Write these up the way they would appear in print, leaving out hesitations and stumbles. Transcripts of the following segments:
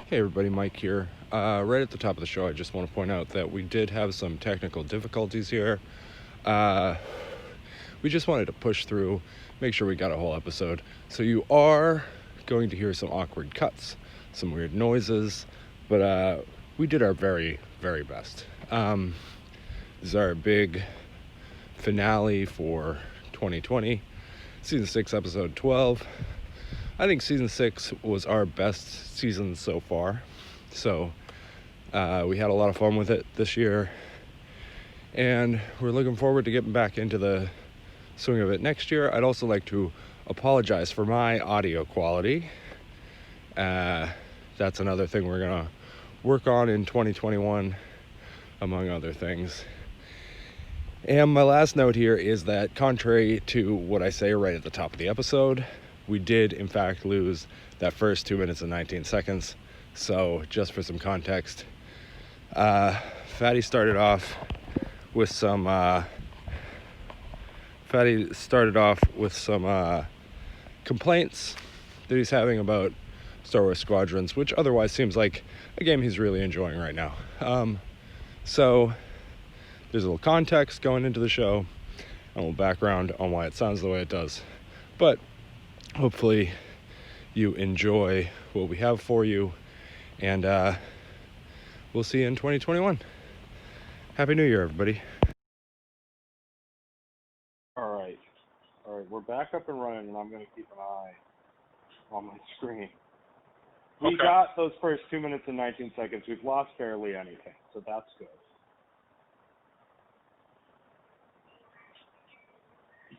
Hey everybody, Mike here. Right at the top of the show, I just want to point out that we did have some technical difficulties here. Uh, we just wanted to push through, make sure we got a whole episode. So you are going to hear some awkward cuts, some weird noises, but we did our very, very best. This is our big finale for 2020, season 6, episode 12. I think season 6 was our best season so far. So we had a lot of fun with it this year. And we're looking forward to getting back into the swing of it next year. I'd also like to apologize for my audio quality. That's another thing we're going to work on in 2021, among other things. And my last note here is that, contrary to what I say right at the top of the episode, we did in fact lose that first 2 minutes and 19 seconds. So just for some context, Fatty started off with some complaints that he's having about Star Wars Squadrons, which otherwise seems like a game he's really enjoying right now. So there's a little context going into the show, a little background on why it sounds the way it does. But hopefully you enjoy what we have for you, and we'll see you in 2021. Happy New Year, everybody. All right, we're back up and running, and I'm going to keep an eye on my screen. We got those first 2 minutes and 19 seconds. We've lost barely anything, so that's good.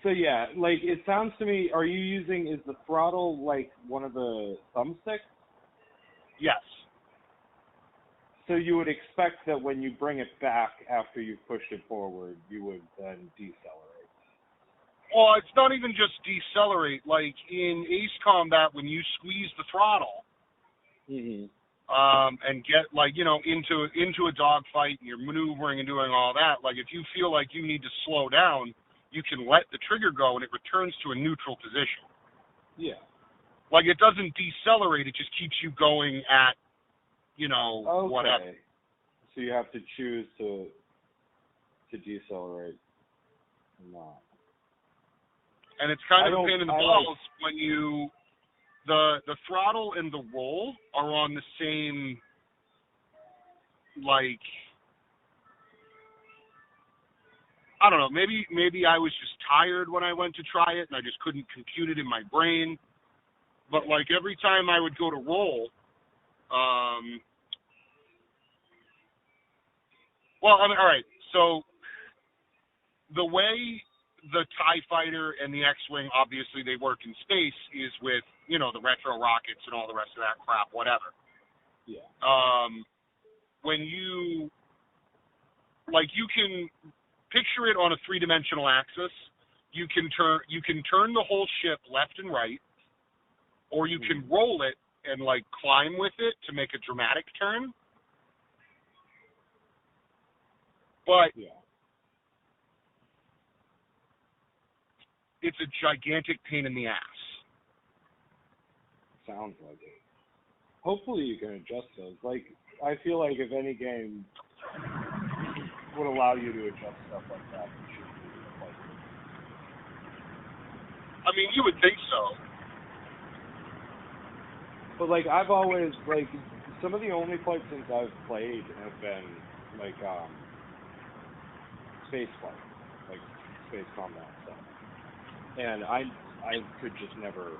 So yeah, like, it sounds to me, is the throttle like one of the thumbsticks? Yes. So you would expect that when you bring it back after you've pushed it forward, you would then decelerate. Well, it's not even just decelerate. Like in Ace Combat, when you squeeze the throttle, and get into a dogfight and you're maneuvering and doing all that, like if you feel like you need to slow down, you can let the trigger go and it returns to a neutral position. Yeah. Like it doesn't decelerate, it just keeps you going at, whatever. So you have to choose to decelerate or not. And it's kind of a pain in the balls when the throttle and the roll are on the same, like, I don't know, maybe I was just tired when I went to try it and I just couldn't compute it in my brain. But like every time I would go to roll, all right, so the way the TIE Fighter and the X-Wing, obviously they work in space, is with, the retro rockets and all the rest of that crap, whatever. Yeah. When you can picture it on a three-dimensional axis, you can turn the whole ship left and right, or you can roll it and like climb with it to make a dramatic turn. But it's a gigantic pain in the ass. Sounds like it. Hopefully you can adjust those. Like, I feel like if any game would allow you to adjust stuff like that, it should be like it. I mean, you would think so. But like, I've always, like, some of the only flight sims I've played have been like space flight, like space combat stuff, and I could just never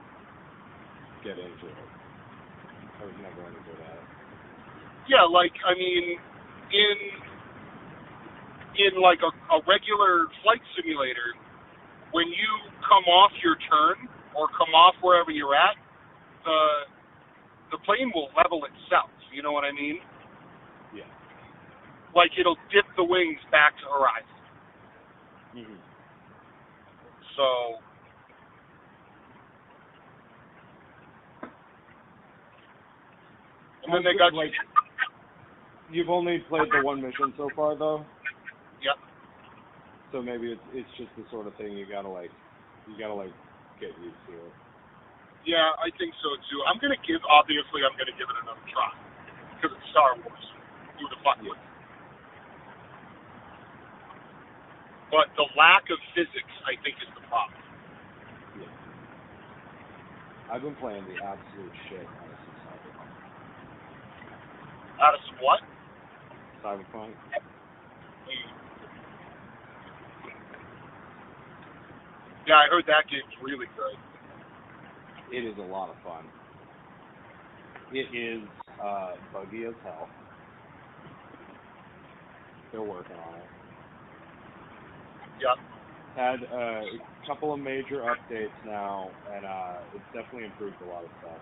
get into it. I was never any good at it. Yeah, like, I mean, in like a regular flight simulator, when you come off your turn or come off wherever you're at, the plane will level itself. You know what I mean? Yeah. Like it'll dip the wings back to horizon. So. And then they got like. You've only played the one mission so far, though. Yep. So maybe it's just the sort of thing you gotta get used to it. Yeah, I think so too. I'm gonna give it another try. because it's Star Wars. Who the fuck would? But the lack of physics, I think, is the problem. Yeah. I've been playing the absolute shit out of some Cyberpunk. Out of some what? Cyberpunk? Yeah, I heard that game's really good. It is a lot of fun. It is buggy as hell. They're working on it. Yeah. Had a couple of major updates now, and it's definitely improved a lot of stuff.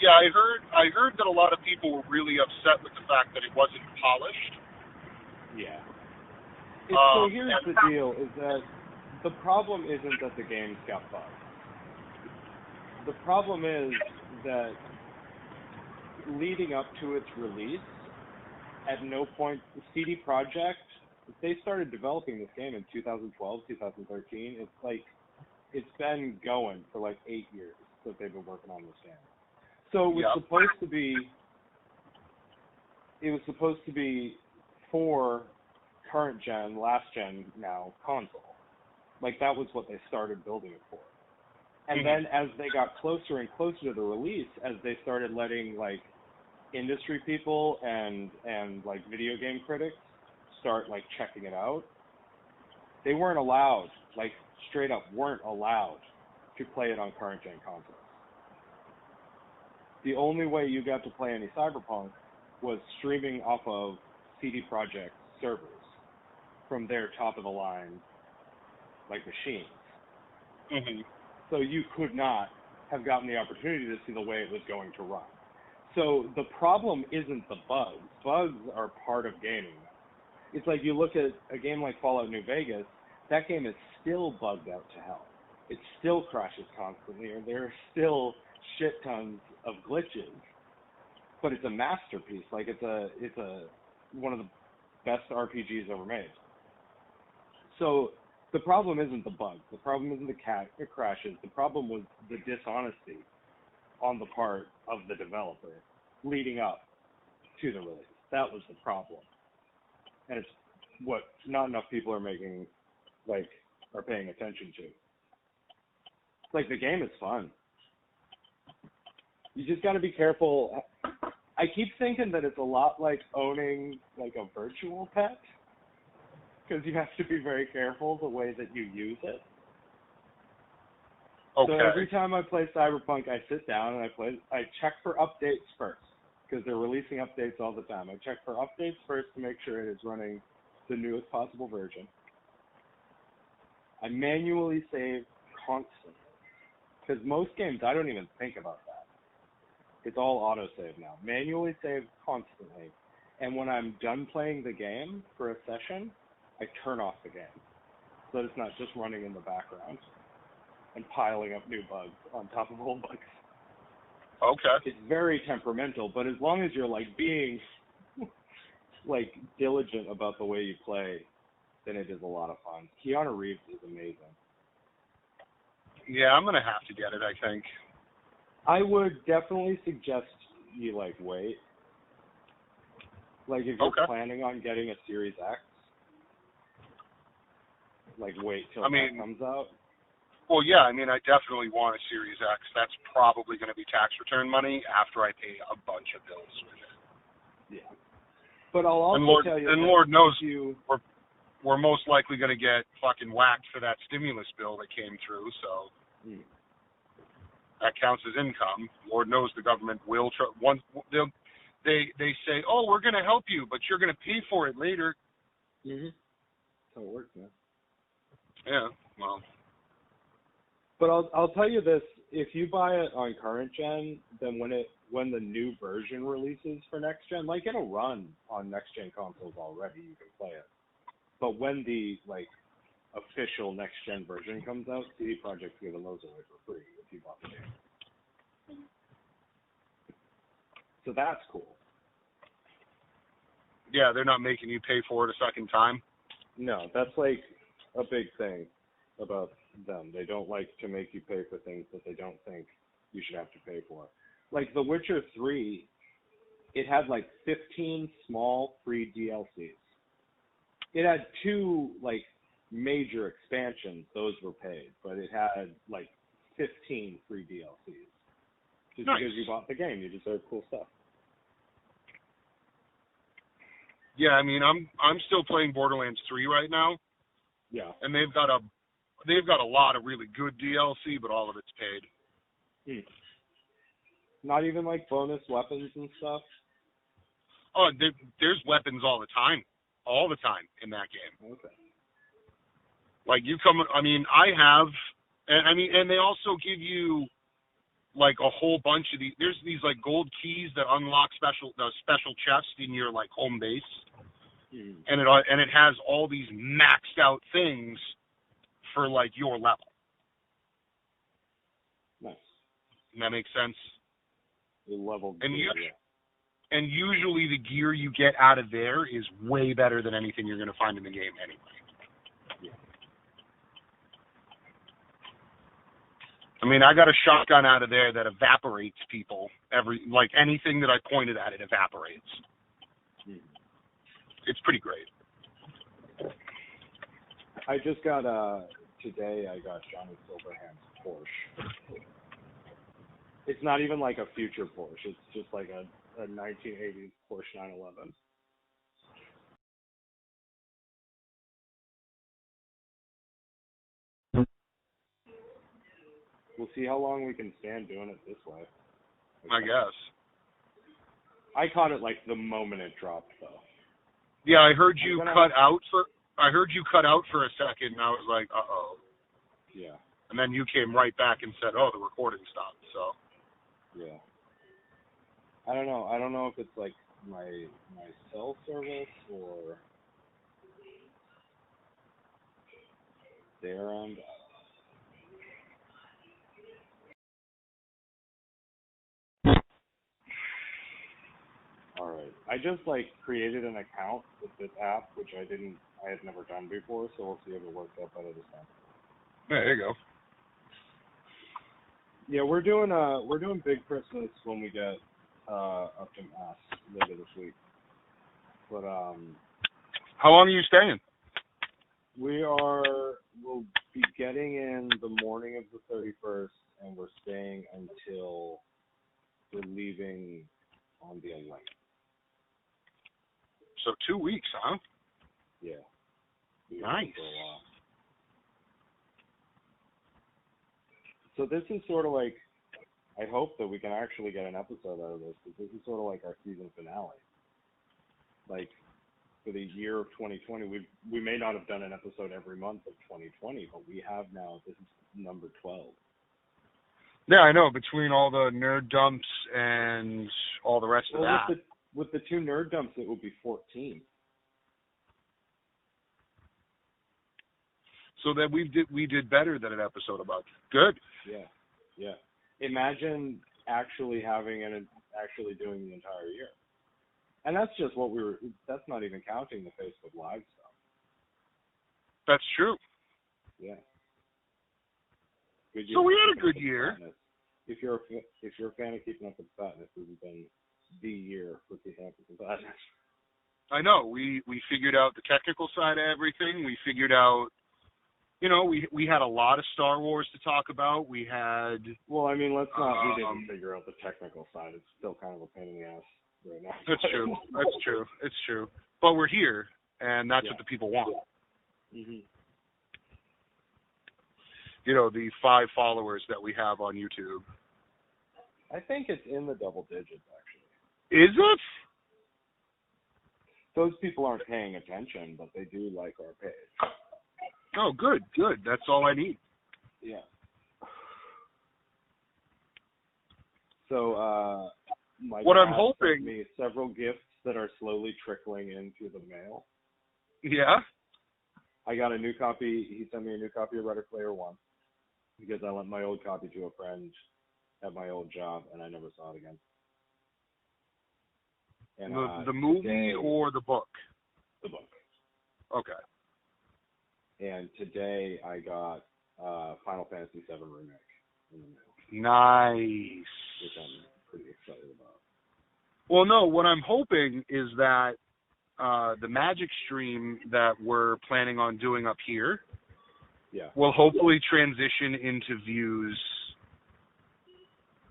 Yeah, I heard that a lot of people were really upset with the fact that it wasn't polished. Yeah. So here's the deal, is that the problem isn't that the game's got bugs. The problem is that leading up to its release, at no point, CD Projekt, they started developing this game in 2012, 2013. It's like, it's been going for like 8 years that they've been working on this game. So it was supposed to be for current gen, last gen now console. Like that was what they started building it for. And then as they got closer and closer to the release, as they started letting like industry people and like video game critics start like checking it out, they weren't allowed, like straight up weren't allowed to play it on current gen consoles. The only way you got to play any Cyberpunk was streaming off of CD Projekt servers from their top of the line like machines. Mm-hmm. So you could not have gotten the opportunity to see the way it was going to run. So the problem isn't the bugs. Bugs are part of gaming. It's like you look at a game like Fallout New Vegas, that game is still bugged out to hell. It still crashes constantly, and there are still shit tons of glitches. But it's a masterpiece. Like it's a one of the best RPGs ever made. So the problem isn't the bugs. The problem isn't the crashes. The problem was the dishonesty on the part of the developer leading up to the release. That was the problem. And it's what not enough people are paying attention to. Like, the game is fun. You just got to be careful. I keep thinking that it's a lot like owning, like, a virtual pet, because you have to be very careful the way that you use it. Okay. So every time I play Cyberpunk, I sit down and I check for updates first, because they're releasing updates all the time. I check for updates first to make sure it is running the newest possible version. I manually save constantly, because most games, I don't even think about that. It's all autosave now. Manually save constantly. And when I'm done playing the game for a session, I turn off the game, so that it's not just running in the background and piling up new bugs on top of old bugs. Okay. It's very temperamental, but as long as you're like being like diligent about the way you play, then it is a lot of fun. Keanu Reeves is amazing. Yeah, I'm gonna have to get it, I think. I would definitely suggest you like wait. Like if you're planning on getting a Series X, like wait till that comes out. Well, yeah, I mean, I definitely want a Series X. That's probably going to be tax return money after I pay a bunch of bills with it. Yeah. But I'll also tell you, and Lord knows we're most likely going to get fucking whacked for that stimulus bill that came through, so that counts as income. Lord knows the government will they say, oh, we're going to help you, but you're going to pay for it later. Mm-hmm. That's how it works, man. Yeah, well. But I'll tell you this: if you buy it on current gen, then when the new version releases for next gen, like it'll run on next gen consoles already. You can play it. But when the like official next gen version comes out, CD Projekt's giving those away for free if you bought the game. So that's cool. Yeah, they're not making you pay for it a second time. No, that's like a big thing about them. They don't like to make you pay for things that they don't think you should have to pay for. Like The Witcher 3 it had like 15 small free DLCs. It had 2 like major expansions; those were paid, but it had like 15 free DLCs. Just Nice. because you bought the game, you deserve cool stuff. Yeah, I mean, I'm still playing Borderlands 3 right now, Yeah. and they've got a lot of really good DLC, but all of it's paid. Not even like bonus weapons and stuff. Oh, there's weapons all the time in that game. Okay. Like you come, I mean, I have, and they also give you like a whole bunch of these. There's these like gold keys that unlock the special chests in your like home base, and it has all these maxed out things for like your level. Nice. And that makes sense. The level. And usually the gear you get out of there is way better than anything you're going to find in the game anyway. Yeah. I mean, I got a shotgun out of there that evaporates people. Like anything that I pointed at, it evaporates. It's pretty great. I just got today. I got Johnny Silverhand's Porsche. It's not even like a future Porsche. It's just like a 1980s Porsche 911. We'll see how long we can stand doing it this way. I guess. I caught it like the moment it dropped, though. Yeah, I heard you cut out for a second, and I was like, uh-oh. Yeah. And then you came right back and said, oh, the recording stopped, so. Yeah. I don't know. I don't know if it's like my cell service or their end. All right. I just like created an account with this app, which I had never done before, so we'll see if it works out better this time. Yeah, there you go. Yeah, we're doing Big Christmas when we get up to Mass later this week. But how long are you staying? we'll be getting in the morning of the 31st, and we're staying until we're leaving on the 11th. So 2 weeks, huh? Yeah. Nice. For a while. So this is sort of like, I hope that we can actually get an episode out of this, because this is sort of like our season finale. Like, for the year of 2020, we may not have done an episode every month of 2020, but we have now. This is number 12. Yeah, I know. Between all the nerd dumps and all the rest of that. With the 2 nerd dumps, it will be 14. So that we did better than an episode about it. Good. Yeah. Imagine actually having and actually doing the entire year. And that's just what that's not even counting the Facebook Live stuff. That's true. Yeah. Good year. So we had a good year. If you're a fan of Keeping Up with the Fatness, this has been the year for Keeping Up with the Fatness. I know. We figured out the technical side of everything. We figured out, we had a lot of Star Wars to talk about. We had. Well, I mean, let's not. We didn't figure out the technical side. It's still kind of a pain in the ass right now. That's true. That's true. It's true. But we're here, and that's what the people want. Mm-hmm. The 5 followers that we have on YouTube. I think it's in the double digits, actually. Is it? Those people aren't paying attention, but they do like our page. Oh, good. That's all I need. Yeah. So, what I'm dad hoping sent me several gifts that are slowly trickling into the mail. Yeah. I got a new copy. He sent me a new copy of Ready Player One because I lent my old copy to a friend at my old job, and I never saw it again. And the movie today, or the book? The book. Okay. And today I got Final Fantasy VII Remake in the mail. Nice. Which I'm pretty excited about. Well, no, what I'm hoping is that the Magic stream that we're planning on doing up here will hopefully transition into views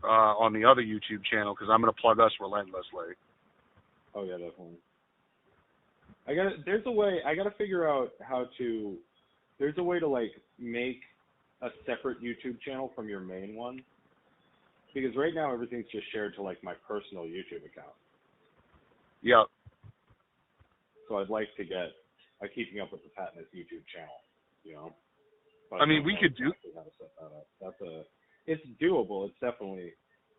on the other YouTube channel, because I'm going to plug us relentlessly. Oh yeah, definitely. There's a way. I gotta figure out how to. There's a way to like make a separate YouTube channel from your main one, because right now everything's just shared to like my personal YouTube account. Yep. So I'd like to get a Keeping Up with the Fatness YouTube channel, you know. But I mean, we could do. How to set that up. It's doable. It's definitely.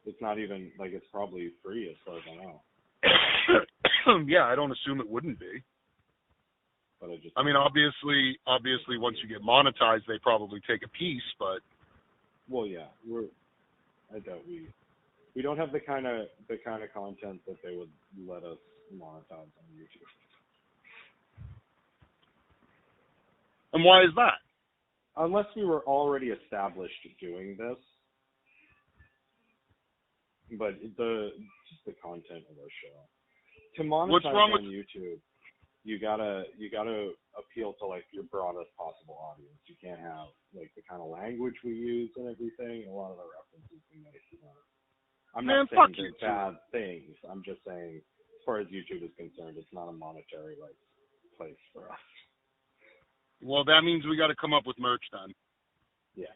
It's not even like it's probably free as far as I know. Yeah, I don't assume it wouldn't be. But I mean, obviously, once you get monetized, they probably take a piece. But well, yeah, I doubt we don't have the kind of content that they would let us monetize on YouTube. And why is that? Unless we were already established doing this. But just the content of our show. To monetize on YouTube, you gotta appeal to like your broadest possible audience. You can't have like the kind of language we use and everything. A lot of the references we make, you know. I'm not saying they're bad things. I'm just saying, as far as YouTube is concerned, it's not a monetary like place for us. Well, that means we got to come up with merch then. Yeah.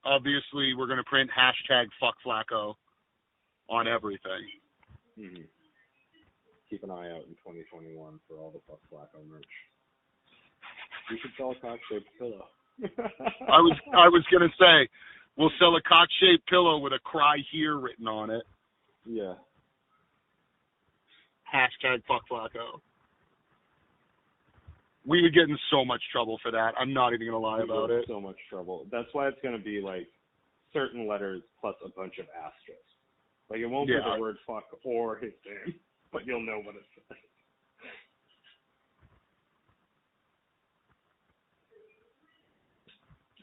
Obviously, we're going to print #FuckFlacco on everything. Mm-hmm. Keep an eye out in 2021 for all the Fuck Flacco merch. We should sell a cock-shaped pillow. I was going to say, we'll sell a cock-shaped pillow with a "Cry Here" written on it. Yeah. #FuckFlacco. We would get in so much trouble for that. I'm not even going to lie about it. So much trouble. That's why it's going to be like certain letters plus a bunch of asterisks. Like it won't be the word fuck or his name, but you'll know what it says.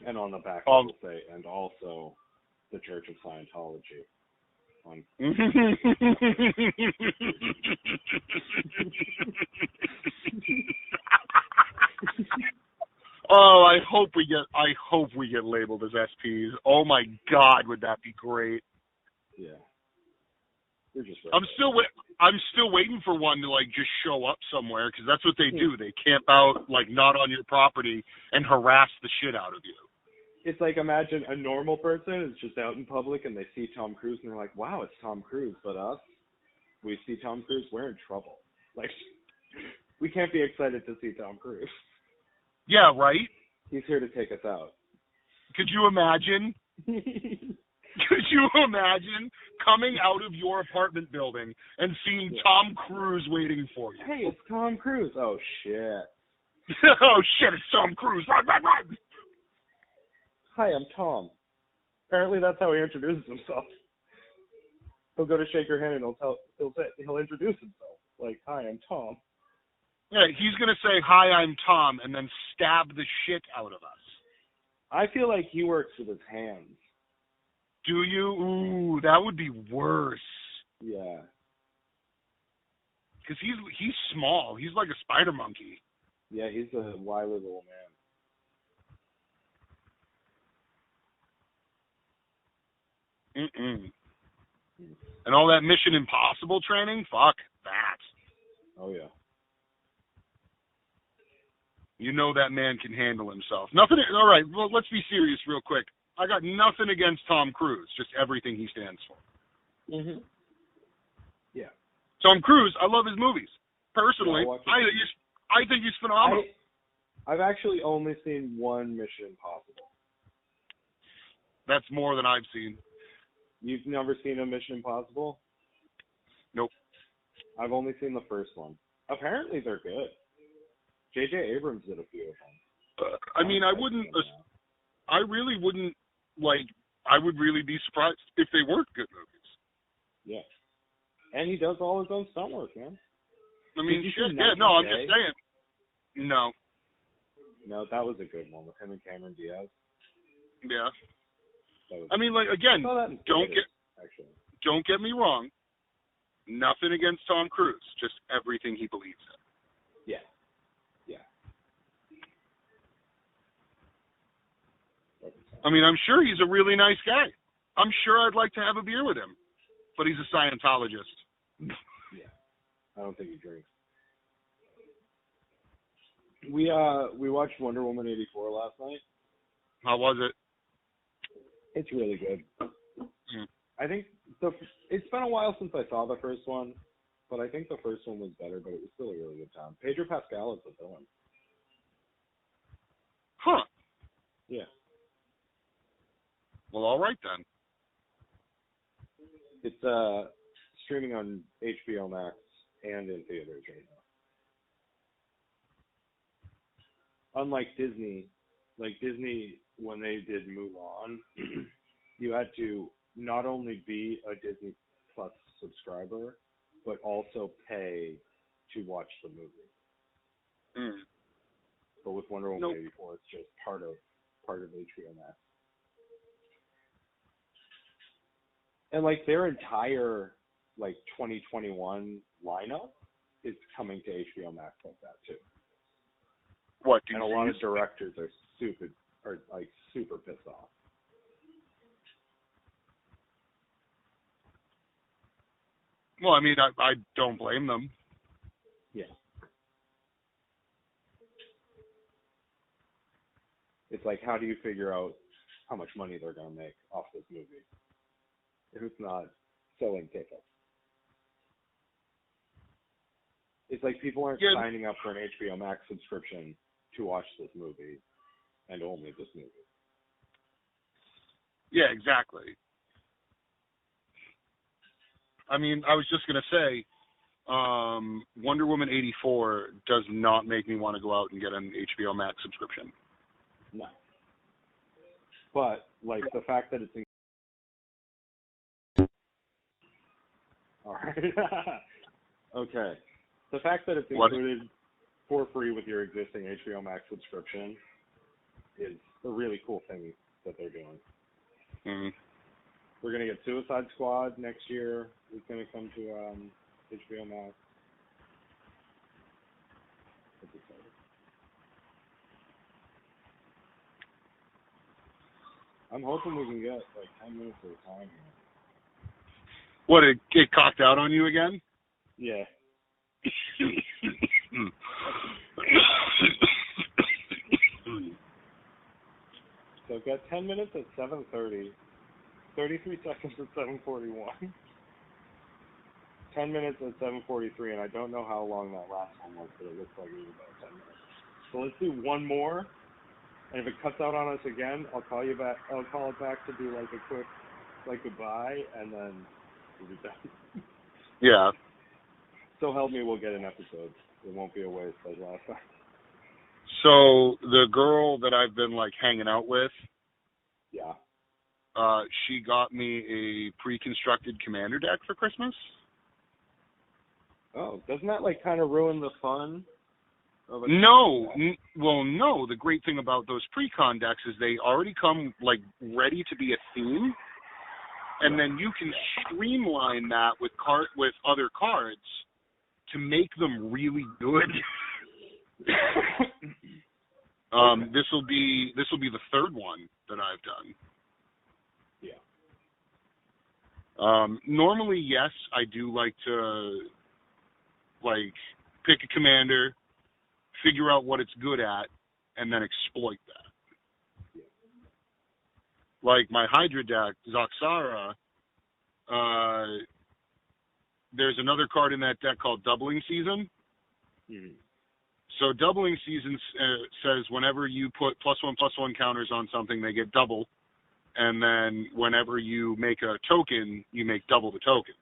And on the back it will say, and also the Church of Scientology. Oh, I hope we get labeled as SPs. Oh my God, would that be great? Yeah. We're just I'm still waiting for one to like just show up somewhere, because that's what they do. They camp out like not on your property and harass the shit out of you. It's like, imagine a normal person is just out in public and they see Tom Cruise and they're like, wow, it's Tom Cruise. But us, we see Tom Cruise, we're in trouble. Like, we can't be excited to see Tom Cruise. Yeah, right? He's here to take us out. Could you imagine? Could you imagine coming out of your apartment building and seeing Tom Cruise waiting for you? Hey, it's Tom Cruise. Oh, shit. Oh, shit, it's Tom Cruise. Run, run, run. Hi, I'm Tom. Apparently that's how he introduces himself. He'll go to shake your hand and he'll introduce himself. Like, hi, I'm Tom. Yeah, he's going to say, hi, I'm Tom, and then stab the shit out of us. I feel like he works with his hands. Do you? Ooh, that would be worse. Yeah. Because he's small. He's like a spider monkey. Yeah, he's a wily little man. And all that Mission Impossible training? Fuck that. Oh, yeah. You know that man can handle himself. Nothing. All right, well, let's be serious real quick. I got nothing against Tom Cruise, just everything he stands for. Mm-hmm. Yeah. Tom Cruise, I love his movies. Personally, I think he's phenomenal. I've actually only seen one Mission Impossible. That's more than I've seen. You've never seen a Mission Impossible? Nope. I've only seen the first one. Apparently they're good. J.J. Abrams did a few of them. I mean, I really wouldn't, I would really be surprised if they weren't good movies. Yeah. And he does all his own stunt work, man. I mean, shit, yeah, no, I'm just saying. No. No, that was a good one with him and Cameron Diaz. Yeah. I mean, like, again, don't get me wrong. Nothing against Tom Cruise, just everything he believes in. Yeah. Yeah. I mean, I'm sure he's a really nice guy. I'm sure I'd like to have a beer with him, but he's a Scientologist. Yeah. I don't think he drinks. We watched Wonder Woman 84 last night. How was it? It's really good. Mm. I think it's been a while since I saw the first one, but I think the first one was better, but it was still a really good time. Pedro Pascal is the villain. Huh. Yeah. Well, all right then. It's streaming on HBO Max and in theaters right now. Unlike Disney, when they did Mulan, you had to not only be a Disney Plus subscriber, but also pay to watch the movie. Mm. But with Wonder Woman Nope. 84, it's just part of HBO Max. And like their entire 2021 lineup is coming to HBO Max like that too. What? And a lot of directors are super pissed off. Well, I mean, I don't blame them. Yeah. It's like, how do you figure out how much money they're going to make off this movie if it's not selling tickets? It's like people aren't signing up for an HBO Max subscription to watch this movie and only this movie. Yeah, exactly. I mean, I was just going to say, Wonder Woman 84 does not make me want to go out and get an HBO Max subscription. No. But, like, the fact that it's all right. Okay. The fact that it's included for free with your existing HBO Max subscription is a really cool thing that they're doing. Mm. We're going to get Suicide Squad next year. It's going to come to HBO Max. That's exciting. I'm hoping we can get 10 minutes at a time here. What, it cocked out on you again? Yeah. So I've got 10 minutes at 7:30, 33 seconds at 7:41, 10 minutes at 7:43, and I don't know how long that last one was, but it looks like it was about 10 minutes. So let's do one more, and if it cuts out on us again, I'll call you back. I'll call it back to do a quick goodbye, and then we'll be done. Yeah. So help me, we'll get an episode. It won't be a waste like last time. So the girl that I've been hanging out with, Yeah. She got me a pre-constructed commander deck for Christmas. Oh, doesn't that kind of ruin the fun of a No. No. The great thing about those pre-con decks is they already come ready to be a theme, and then you can streamline that with other cards to make them really good. This will be the third one that I've done. Yeah. Normally, yes, I do like to pick a commander, figure out what it's good at, and then exploit that. Yeah. Like my Hydra deck, Zoxara, there's another card in that deck called Doubling Season. Mm-hmm. So Doubling Season says whenever you put +1/+1 counters on something, they get double. And then whenever you make a token, you make double the tokens.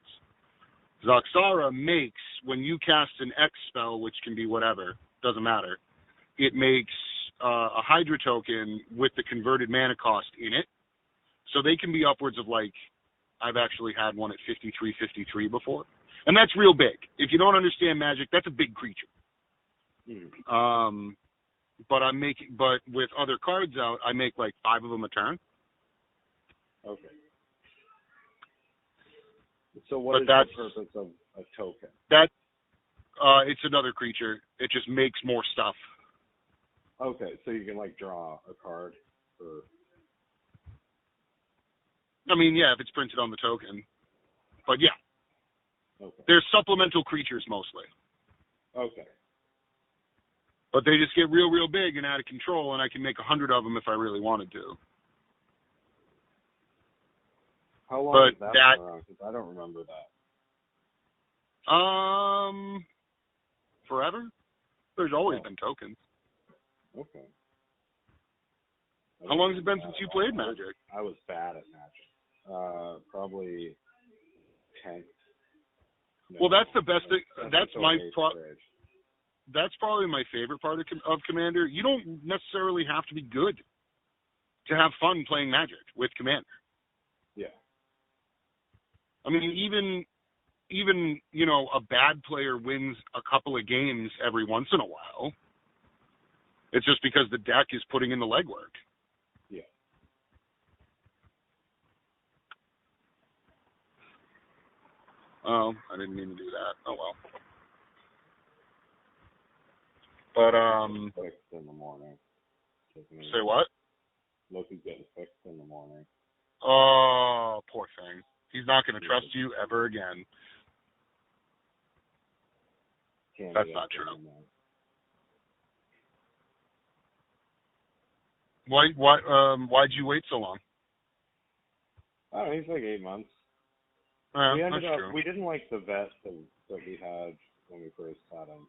Zoxara makes, when you cast an X spell, which can be whatever, doesn't matter, it makes a Hydra token with the converted mana cost in it. So they can be upwards of I've actually had one at 53 before. And that's real big. If you don't understand Magic, that's a big creature. Mm. But with other cards out, I make 5 of them a turn. Okay. So what But is that's the purpose of a token? that. It's another creature. It just makes more stuff. Okay, so you can like draw a card or I mean, yeah, if it's printed on the token. But yeah, okay. they're supplemental creatures mostly. Okay. But they just get real, real big and out of control, and I can make 100 of them if I really wanted to. How long But has that that- been around? Because I don't remember that. Forever? There's always Oh. been tokens. Okay. How long has it been since you played Magic? I was bad at Magic. Probably 10th. No, Well, that's the best thing. seventh That's or my eighth pro- grade. That's probably my favorite part of Commander. You don't necessarily have to be good to have fun playing Magic with Commander. Yeah. I mean, even a bad player wins a couple of games every once in a while. It's just because the deck is putting in the legwork. Yeah. Oh, I didn't mean to do that. Oh well. But Fixed in the morning. say what? Loki's getting fixed in the morning. Oh, poor thing. He's not going to trust you ever again. Can't That's get not up true. in the morning. Why'd you wait so long? I don't know, he's like 8 months. Yeah, We that's true. we didn't like the vet that we had when we first had him.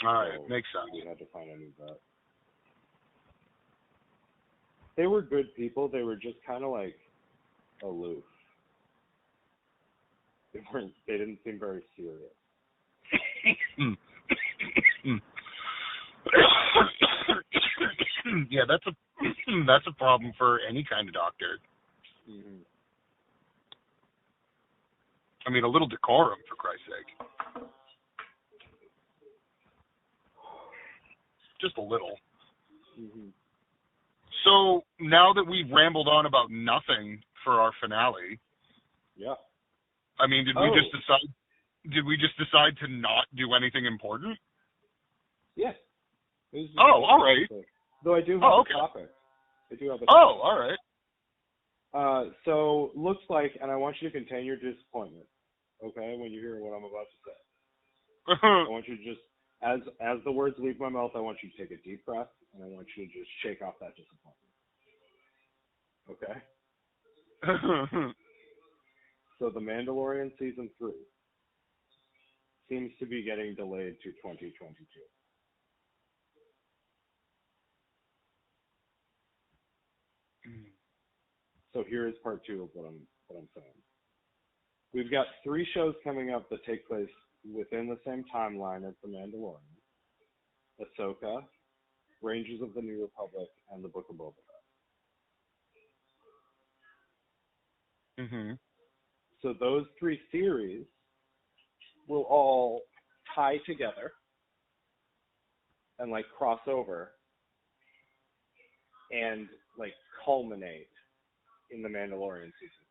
All right, So makes sense. we had to find a new vet. They were good people. They were just kind of like aloof. They didn't seem very serious. Yeah, that's a problem for any kind of doctor. Mm-hmm. I mean, a little decorum, for Christ's sake. Just a little. Mm-hmm. So now that we've rambled on about nothing for our finale, Yeah. I mean, did we just decide to not do anything important? Yeah. Oh, all right. Though I do have Okay. a topic. I do have a Oh, topic. all right. So looks like, and I want you to contain your disappointment, okay, when you hear what I'm about to say. I want you to just, as the words leave my mouth, I want you to take a deep breath, and I want you to just shake off that disappointment. Okay? So The Mandalorian Season 3 seems to be getting delayed to 2022. So here is part 2 of what I'm saying. We've got 3 shows coming up that take place within the same timeline as The Mandalorian: Ahsoka, Rangers of the New Republic, and the Book of Boba Fett. Mm-hmm. So those 3 series will all tie together and like cross over and like culminate in The Mandalorian Season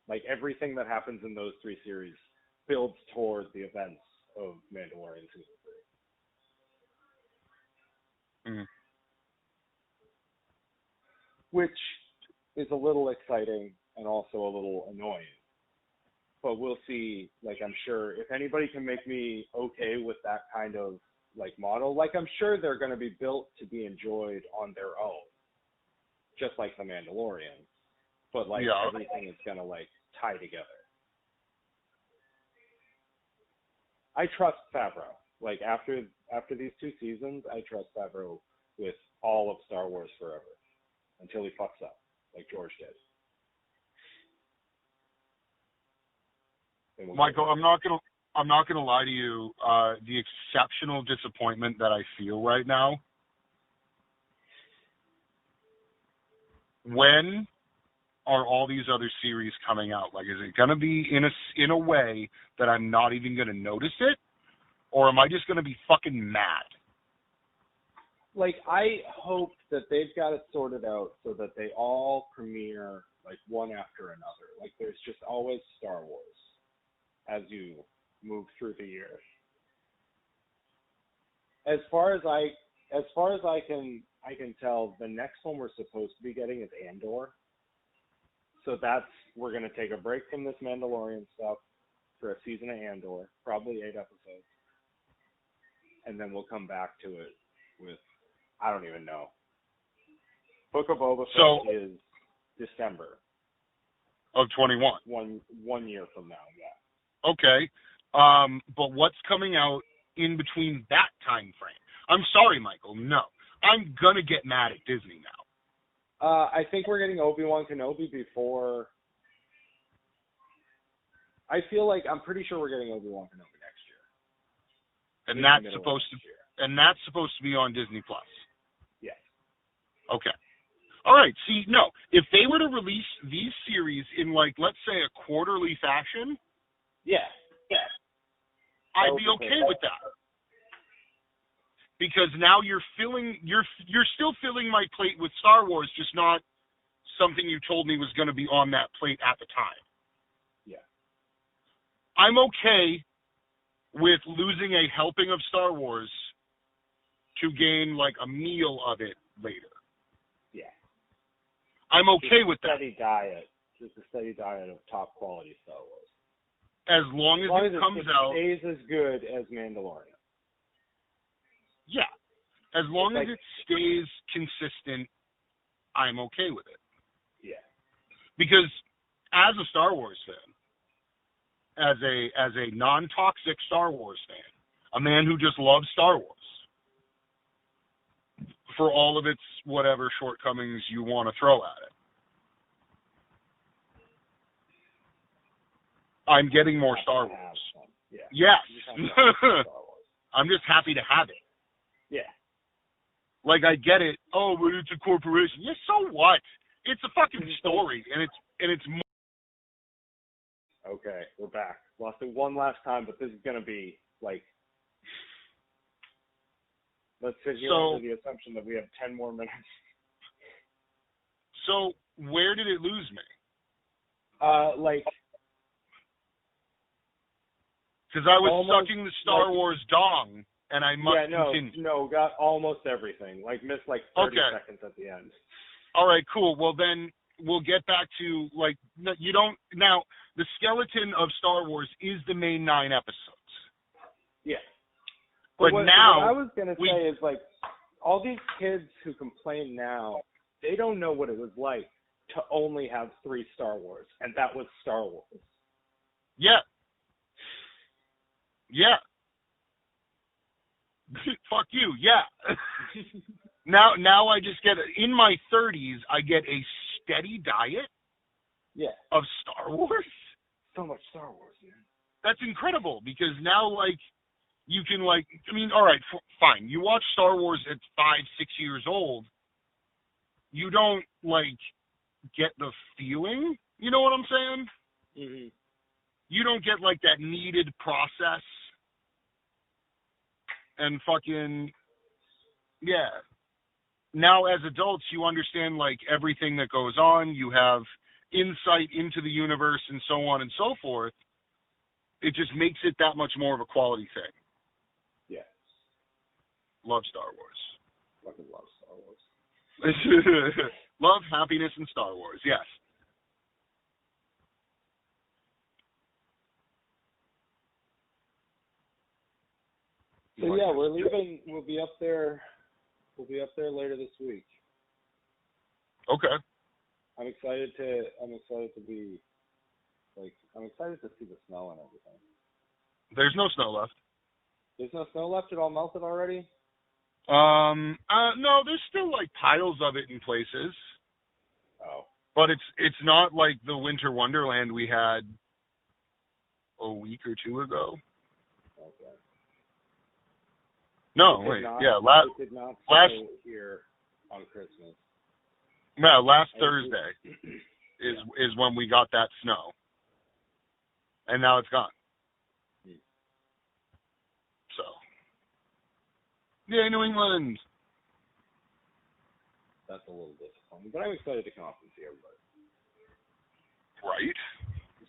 3. Like everything that happens in those 3 series builds toward the events of Mandalorian Season 3. Mm. Which is a little exciting and also a little annoying. But we'll see, like I'm sure, if anybody can make me okay with that kind of like model, like I'm sure they're going to be built to be enjoyed on their own, just like The Mandalorian. But like everything is going to like tie together. I trust Favreau. Like after these 2 seasons, I trust Favreau with all of Star Wars forever until he fucks up, like George did. Michael, I'm not gonna lie to you. The exceptional disappointment that I feel right now. When are all these other series coming out? Like, is it gonna be in a way that I'm not even gonna notice it, or am I just gonna be fucking mad? Like, I hope that they've got it sorted out so that they all premiere like one after another. Like, there's just always Star Wars. as you move through the years. As far as I can tell, the next one we're supposed to be getting is Andor. So we're gonna take a break from this Mandalorian stuff for a season of Andor, probably 8 episodes, and then we'll come back to it with, I don't even know. Book of Boba Fett is December of 21. One year from now, yeah. Okay. But what's coming out in between that time frame? I'm sorry, Michael. No. I'm going to get mad at Disney now. I think we're getting Obi-Wan Kenobi before. I'm pretty sure we're getting Obi-Wan Kenobi next year. And that's supposed to be on Disney Plus. Yes. Okay. All right. See, no. If they were to release these series in, like, let's say a quarterly fashion, yeah. I'd be okay with that. Because now you're still filling my plate with Star Wars, just not something you told me was going to be on that plate at the time. Yeah. I'm okay with losing a helping of Star Wars to gain like a meal of it later. Yeah. I'm okay with that. Just a steady diet of top quality Star Wars. As long as it comes out, stays as good as Mandalorian. Yeah. As long as it stays consistent, I'm okay with it. Yeah. Because as a Star Wars fan, as a non-toxic Star Wars fan, a man who just loves Star Wars, for all of its whatever shortcomings you want to throw at it, I'm getting more Star Wars. Yeah. Yes. I'm just happy to have it. Yeah. Like, I get it. Oh, but it's a corporation. Yeah, so what? It's a fucking story, and it's more. Okay, we're back. Lost it one last time, but this is gonna be like. Let's sit here under the assumption that we have 10 more minutes. So, where did it lose me? Because I was sucking the Star Wars dong, and I must continue. No, got almost everything. Like, missed like 30 seconds at the end. All right, cool. Well, then we'll get back to, like, you don't, now, the skeleton of Star Wars is the main 9 episodes. Yeah. But now, what I was going to say is, like, all these kids who complain now, they don't know what it was like to only have 3 Star Wars, and that was Star Wars. Yeah. Yeah. Fuck you. Yeah. Now I just get, in my 30s, I get a steady diet of Star Wars. So much Star Wars, man. That's incredible, because now, like, you can, like, I mean, all right, fine. You watch Star Wars at 5, 6 years old, you don't, like, get the feeling. You know what I'm saying? Mm-hmm. You don't get, like, that needed process. And fucking, yeah. Now, as adults, you understand, like, everything that goes on. You have insight into the universe and so on and so forth. It just makes it that much more of a quality thing. Yeah. Love Star Wars. Fucking love Star Wars. Love, happiness, and Star Wars, yes. So yeah, we're leaving. We'll be up there later this week. Okay. I'm excited to be, like, I'm excited to see the snow and everything. There's no snow left. There's no snow left? It all melted already? No, there's still, like, piles of it in places. Oh. But it's not like the winter wonderland we had a week or 2 ago. Okay. No, wait. Last here on Christmas. No, last Thursday is when we got that snow, and now it's gone. So, yeah, New England. That's a little disappointing, but I'm excited to come up and see everybody. Right.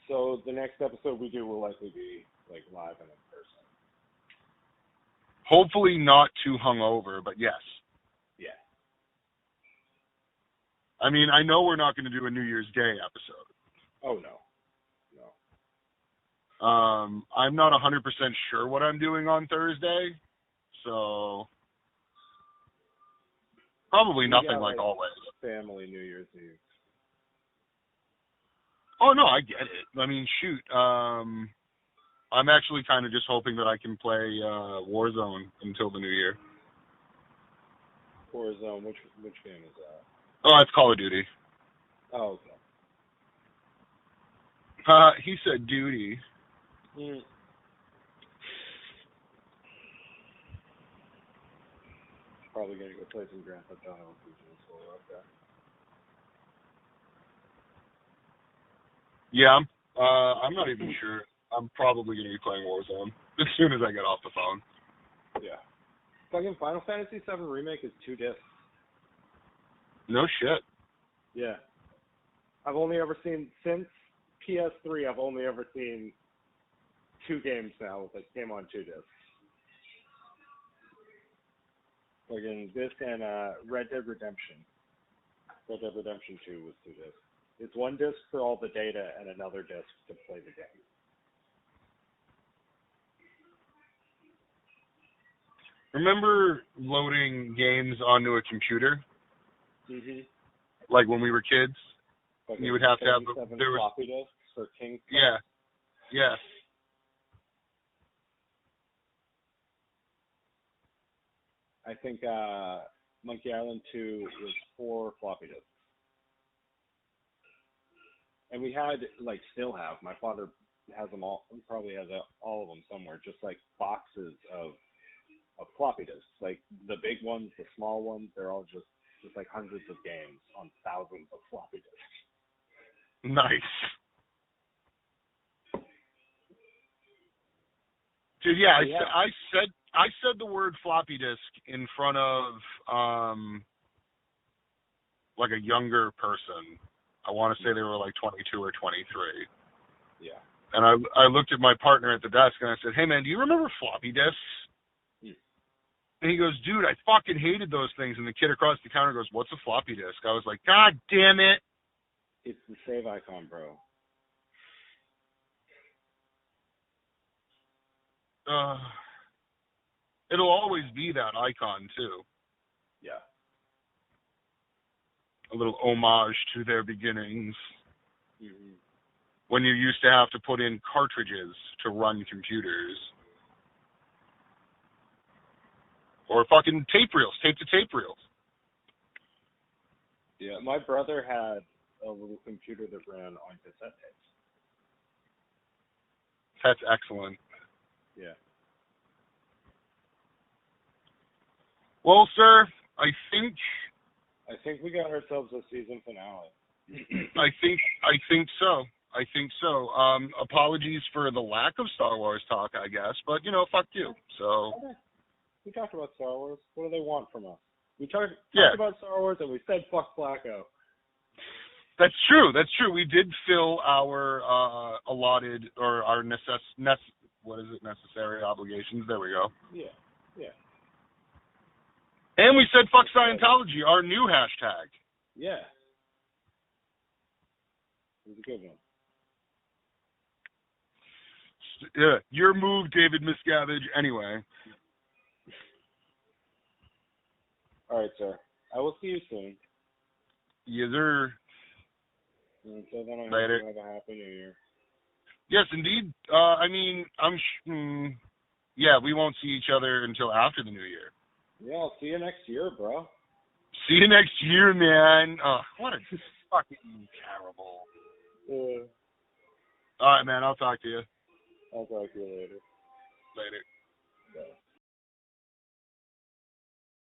So the next episode we do will likely be like live and in person. Hopefully not too hungover, but yes. Yeah. I mean, I know we're not going to do a New Year's Day episode. Oh no. I'm not 100% sure what I'm doing on Thursday, so probably nothing like always. Family New Year's Eve. Oh no, I get it. I mean, shoot. I'm actually kind of just hoping that I can play Warzone until the new year. Warzone, which game is that? Oh, it's Call of Duty. Oh, okay. He said duty. Mm. Probably gonna go play some Grand Theft Auto up there. Yeah, I'm not even sure. I'm probably gonna be playing Warzone as soon as I get off the phone. Yeah. Fucking Final Fantasy VII Remake is 2 discs. No shit. Yeah. I've only ever seen, since PS3, I've only ever seen 2 games now that came on 2 discs. Fucking this and Red Dead Redemption. Red Dead Redemption 2 was 2 discs. It's 1 disc for all the data and another disc to play the game. Remember loading games onto a computer? Mhm. Like when we were kids? Like You would have to have there was floppy disks for King's Quest. Yeah. Yes. I think Monkey Island 2 was 4 floppy disks. And we had, like, still have, my father has them all, probably has all of them somewhere, just like boxes of floppy disks. Like the big ones, the small ones, they're all just like hundreds of games on thousands of floppy disks. Nice. Dude, yeah, I said the word floppy disk in front of like a younger person. I want to say they were like 22 or 23. Yeah. And I looked at my partner at the desk and I said, "Hey man, do you remember floppy disks?" And he goes, "Dude, I fucking hated those things." And the kid across the counter goes, "What's a floppy disk?" I was like, "God damn it." It's the save icon, bro. It'll always be that icon too. Yeah. A little homage to their beginnings. Mm-hmm. When you used to have to put in cartridges to run computers. Or fucking tape to tape reels. Yeah, my brother had a little computer that ran on cassette tapes. That's excellent. Yeah. Well, sir, I think we got ourselves a season finale. I think so. Apologies for the lack of Star Wars talk, I guess, but fuck you. So okay. We talked about Star Wars. What do they want from us? We talked about Star Wars and we said fuck Flacco. That's true. We did fill our allotted or our necessary obligations. There we go. Yeah. And we said fuck Scientology, our new hashtag. Yeah. It was a good one. Yeah, your move, David Miscavige. Anyway. All right, sir. I will see you soon. Yes, sir. Until then, I hope Later. you have a happy New Year. Yes, indeed. I mean, yeah, we won't see each other until after the new year. Yeah, I'll see you next year, bro. See you next year, man. What a fucking terrible. All right, man. I'll talk to you. I'll talk to you later. Later. Bye.